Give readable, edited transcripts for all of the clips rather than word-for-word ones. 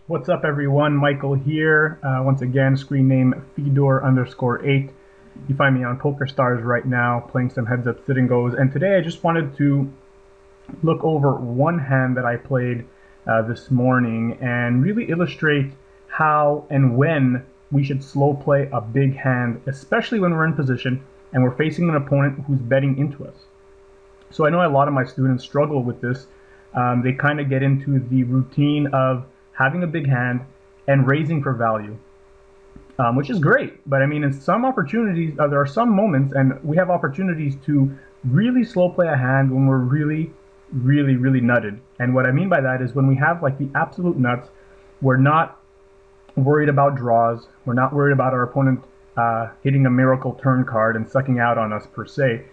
What's up, everyone? Michael here. Once again, screen name Fedor_8. You find me on PokerStars right now, playing some heads-up sit-and-goes. And today I just wanted to look over one hand that I played this morning and really illustrate how and when we should slow play a big hand, especially when we're in position and we're facing an opponent who's betting into us. So I know a lot of my students struggle with this. They kind of get into the routine of having a big hand and raising for value, which is great. But I mean, in some opportunities, there are some moments, and we have opportunities to really slow play a hand when we're really nutted. And what I mean by that is when we have like the absolute nuts, we're not worried about draws. We're not worried about our opponent hitting a miracle turn card and sucking out on us per se.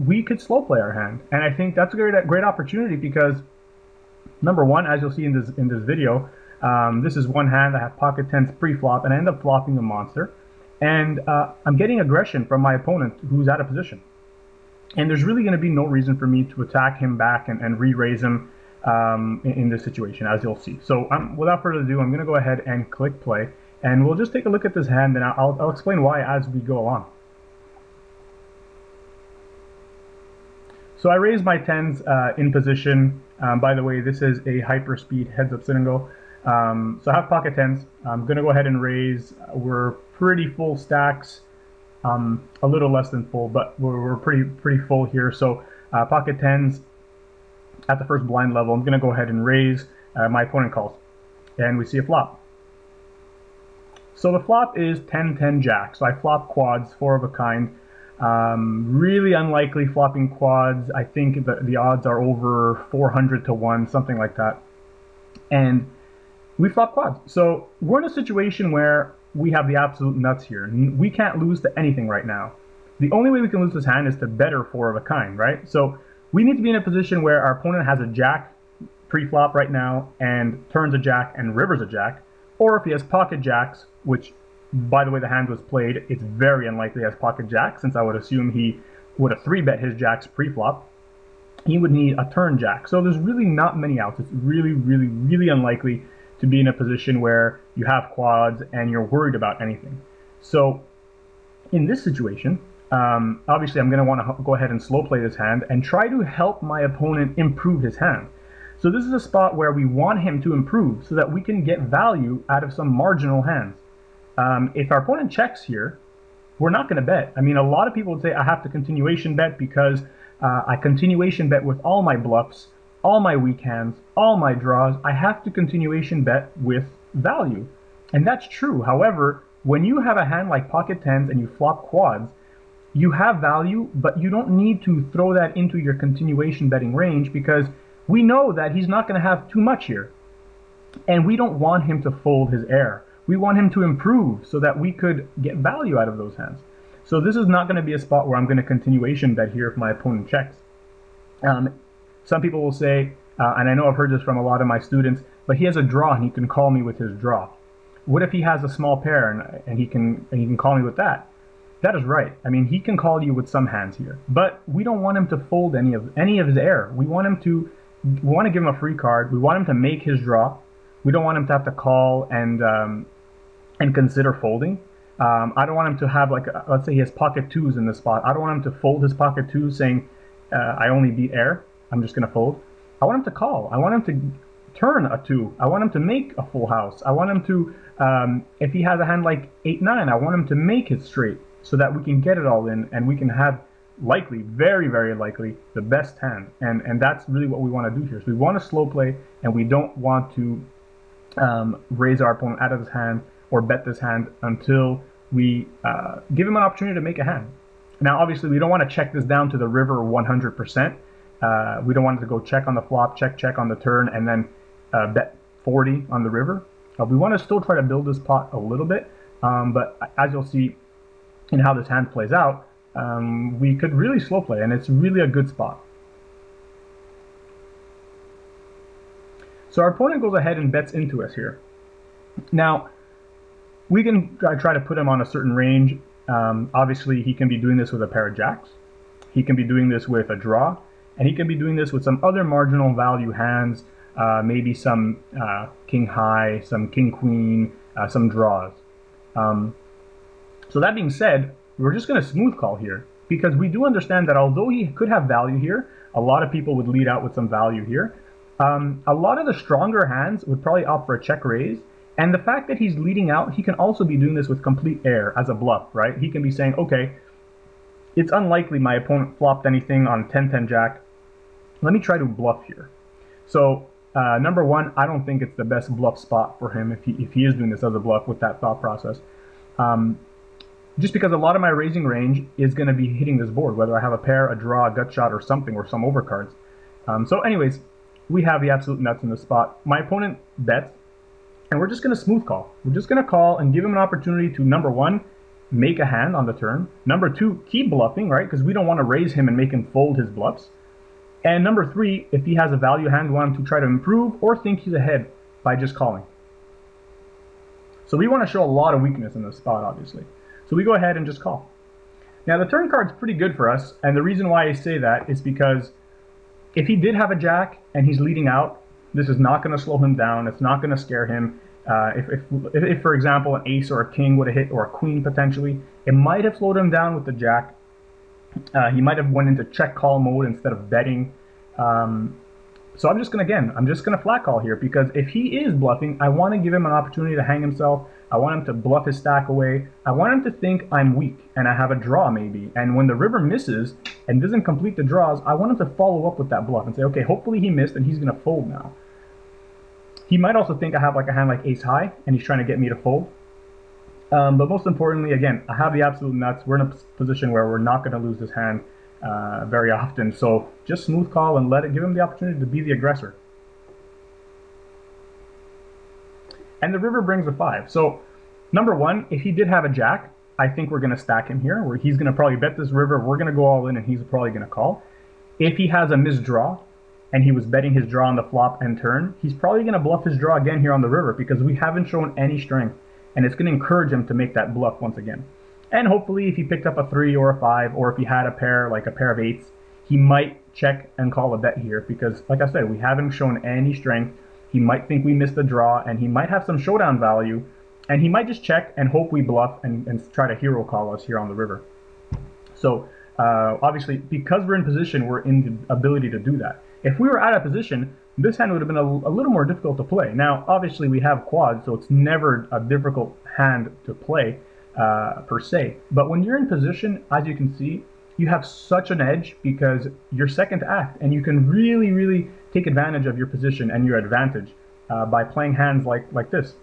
We could slow play our hand, and I think that's a great opportunity because, number one, as you'll see in this video, this is one hand. I have pocket tens pre-flop, and I end up flopping a monster, and I'm getting aggression from my opponent who's out of position, and there's really going to be no reason for me to attack him back and re-raise him in this situation, as you'll see. So without further ado, I'm going to go ahead and click play, and we'll just take a look at this hand, and I'll explain why as we go along. So I raise my tens in position. By the way, this is a hyper-speed heads-up sit-and-go. So I have pocket tens. I'm going to go ahead and raise. We're pretty full stacks, a little less than full, but we're pretty full here. So pocket tens at the first blind level. I'm going to go ahead and raise. My opponent calls, and we see a flop. So the flop is 10-10 jack. So I flop quads, four of a kind. Really unlikely flopping quads. I think the odds are over 400 to 1, something like that. And we flop quads. So we're in a situation where we have the absolute nuts here. We can't lose to anything right now. The only way we can lose this hand is to better four of a kind, right? So we need to be in a position where our opponent has a jack pre-flop right now and turns a jack and rivers a jack. Or if he has pocket jacks, which, by the way the hand was played, it's very unlikely he has pocket jack, since I would assume he would have 3-bet his jacks pre-flop. He would need a turn jack. So there's really not many outs. It's really unlikely to be in a position where you have quads and you're worried about anything. So in this situation, obviously I'm going to want to go ahead and slow play this hand and try to help my opponent improve his hand. So this is a spot where we want him to improve so that we can get value out of some marginal hands. If our opponent checks here, we're not going to bet. I mean, a lot of people would say I have to continuation bet because I continuation bet with all my bluffs, all my weak hands, all my draws. I have to continuation bet with value. And that's true. However, when you have a hand like pocket tens and you flop quads, you have value, but you don't need to throw that into your continuation betting range because we know that he's not going to have too much here. And we don't want him to fold his air. We want him to improve so that we could get value out of those hands. So this is not going to be a spot where I'm going to continuation bet here if my opponent checks. Some people will say, and I know I've heard this from a lot of my students, but he has a draw and he can call me with his draw. What if he has a small pair and he can call me with that? That is right. I mean, he can call you with some hands here, but we don't want him to fold any of his air. We want to give him a free card. We want him to make his draw. We don't want him to have to call and consider folding. I don't want him to have, like, let's say he has pocket twos in this spot. I don't want him to fold his pocket twos saying, I only beat air, I'm just going to fold. I want him to call. I want him to turn a two. I want him to make a full house. I want him to, if he has a hand like 8-9, I want him to make it straight so that we can get it all in and we can have likely, very likely, the best hand. And that's really what we want to do here. So we want to slow play and we don't want to raise our opponent out of his hand or bet this hand until we give him an opportunity to make a hand. Now, obviously, we don't want to check this down to the river 100%. We don't want to go check on the flop, check on the turn, and then bet 40 on the river. We want to still try to build this pot a little bit, but as you'll see in how this hand plays out, we could really slow play, and it's really a good spot. So our opponent goes ahead and bets into us here. Now, we can try to put him on a certain range. Obviously, he can be doing this with a pair of jacks. He can be doing this with a draw. And he can be doing this with some other marginal value hands maybe some king high, some king queen, some draws. So that being said, we're just going to smooth call here because we do understand that although he could have value here, a lot of people would lead out with some value here. A lot of the stronger hands would probably opt for a check raise. And the fact that he's leading out, he can also be doing this with complete air as a bluff, right? He can be saying, okay, it's unlikely my opponent flopped anything on 10-10 jack. Let me try to bluff here. So number one, I don't think it's the best bluff spot for him if he is doing this as a bluff with that thought process. Just because a lot of my raising range is going to be hitting this board, whether I have a pair, a draw, a gut shot, or something, or some overcards. So anyways, we have the absolute nuts in this spot. My opponent bets, and we're just going to smooth call. We're just going to call and give him an opportunity to, number one, make a hand on the turn. Number two, keep bluffing, right? Because we don't want to raise him and make him fold his bluffs. And number three, if he has a value hand, we want him to try to improve or think he's ahead by just calling. So we want to show a lot of weakness in this spot, obviously. So we go ahead and just call. Now the turn card's pretty good for us, and the reason why I say that is because if he did have a jack and he's leading out, this is not going to slow him down. It's not going to scare him. If, for example, an ace or a king would have hit, or a queen potentially, it might have slowed him down with the jack. He might have went into check call mode instead of betting. So I'm just going to flat call here, because if he is bluffing, I want to give him an opportunity to hang himself. I want him to bluff his stack away. I want him to think I'm weak and I have a draw maybe. And when the river misses and doesn't complete the draws, I want him to follow up with that bluff and say, okay, hopefully he missed and he's going to fold now. He might also think I have like a hand like ace high and he's trying to get me to fold. But most importantly, again, I have the absolute nuts. We're in a position where we're not going to lose this hand very often. So just smooth call and give him the opportunity to be the aggressor. And the river brings a 5. So number one, if he did have a jack, I think we're going to stack him here, where he's going to probably bet this river. We're going to go all in and he's probably going to call. If he has a missed draw and he was betting his draw on the flop and turn, he's probably going to bluff his draw again here on the river, because we haven't shown any strength, and it's going to encourage him to make that bluff once again. And hopefully if he picked up a 3 or a 5, or if he had a pair, like a pair of 8s, he might check and call a bet here, because like I said, we haven't shown any strength. He might think we missed the draw, and he might have some showdown value, and he might just check and hope we bluff and try to hero call us here on the river. So obviously, because we're in position, we're in the ability to do that. If we were out of position, this hand would have been a little more difficult to play. Now, obviously, we have quads, so it's never a difficult hand to play per se. But when you're in position, as you can see, you have such an edge because you're second to act, and you can really, really take advantage of your position and your advantage by playing hands like this.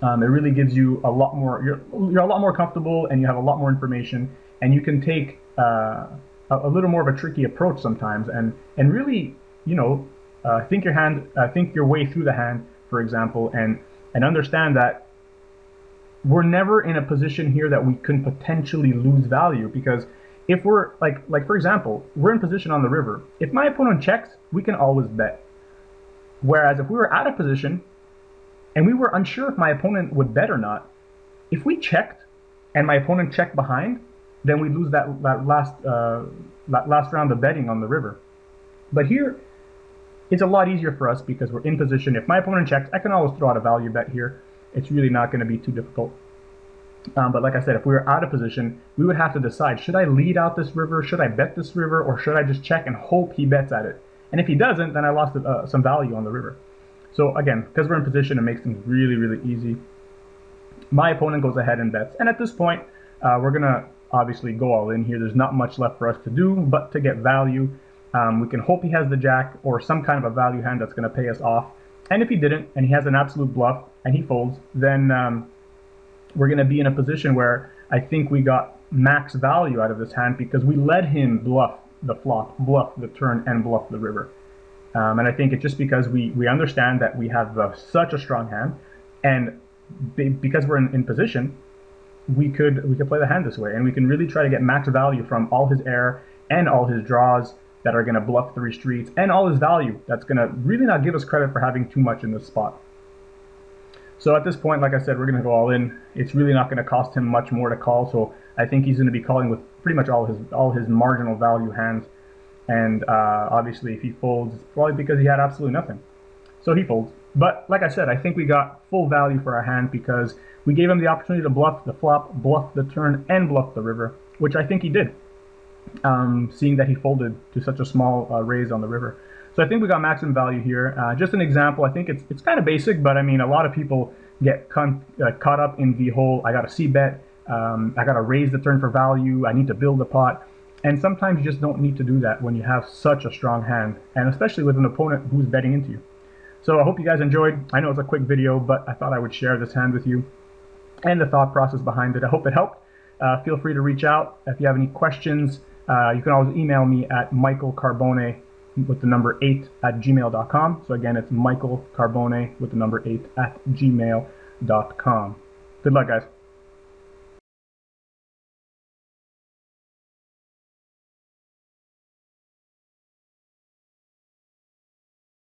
It really gives you a lot more. You're a lot more comfortable, and you have a lot more information, and you can take a little more of a tricky approach sometimes, and really, you know, think your way through the hand, for example, and understand that we're never in a position here that we can potentially lose value, because if we're like for example, we're in position on the river. If my opponent checks, we can always bet. Whereas if we were out of position and we were unsure if my opponent would bet or not, if we checked and my opponent checked behind, then we lose that last round of betting on the river. But here, it's a lot easier for us because we're in position. If my opponent checks, I can always throw out a value bet here. It's really not going to be too difficult. But like I said, if we were out of position, we would have to decide, should I lead out this river, should I bet this river, or should I just check and hope he bets at it? And if he doesn't, then I lost some value on the river. So again, because we're in position, it makes things really, really easy. My opponent goes ahead and bets. And at this point, we're going to obviously go all in here. There's not much left for us to do but to get value. We can hope he has the jack or some kind of a value hand that's going to pay us off. And if he didn't, and he has an absolute bluff, and he folds, then we're going to be in a position where I think we got max value out of this hand because we let him bluff the flop, bluff the turn, and bluff the river. And I think it's just because we understand that we have such a strong hand, and because we're in position, we could play the hand this way, and we can really try to get max value from all his air and all his draws that are going to bluff 3 streets, and all his value that's going to really not give us credit for having too much in this spot. So at this point, like I said, we're going to go all in. It's really not going to cost him much more to call, so I think he's going to be calling with pretty much all his marginal value hands. And obviously, if he folds, it's probably because he had absolutely nothing. so he folds. But like I said, I think we got full value for our hand because we gave him the opportunity to bluff the flop, bluff the turn, and bluff the river, which I think he did, seeing that he folded to such a small raise on the river. So I think we got maximum value here. Just an example, I think it's kind of basic, but I mean, a lot of people get caught up in the whole, I got to c-bet, I got to raise the turn for value, I need to build the pot. And sometimes you just don't need to do that when you have such a strong hand, and especially with an opponent who's betting into you. So I hope you guys enjoyed. I know it's a quick video, but I thought I would share this hand with you and the thought process behind it. I hope it helped. Feel free to reach out. If you have any questions, you can always email me at michaelcarbone with the number 8 at gmail.com. So again, it's Michael Carbone with the number 8 at gmail.com. Good luck, guys.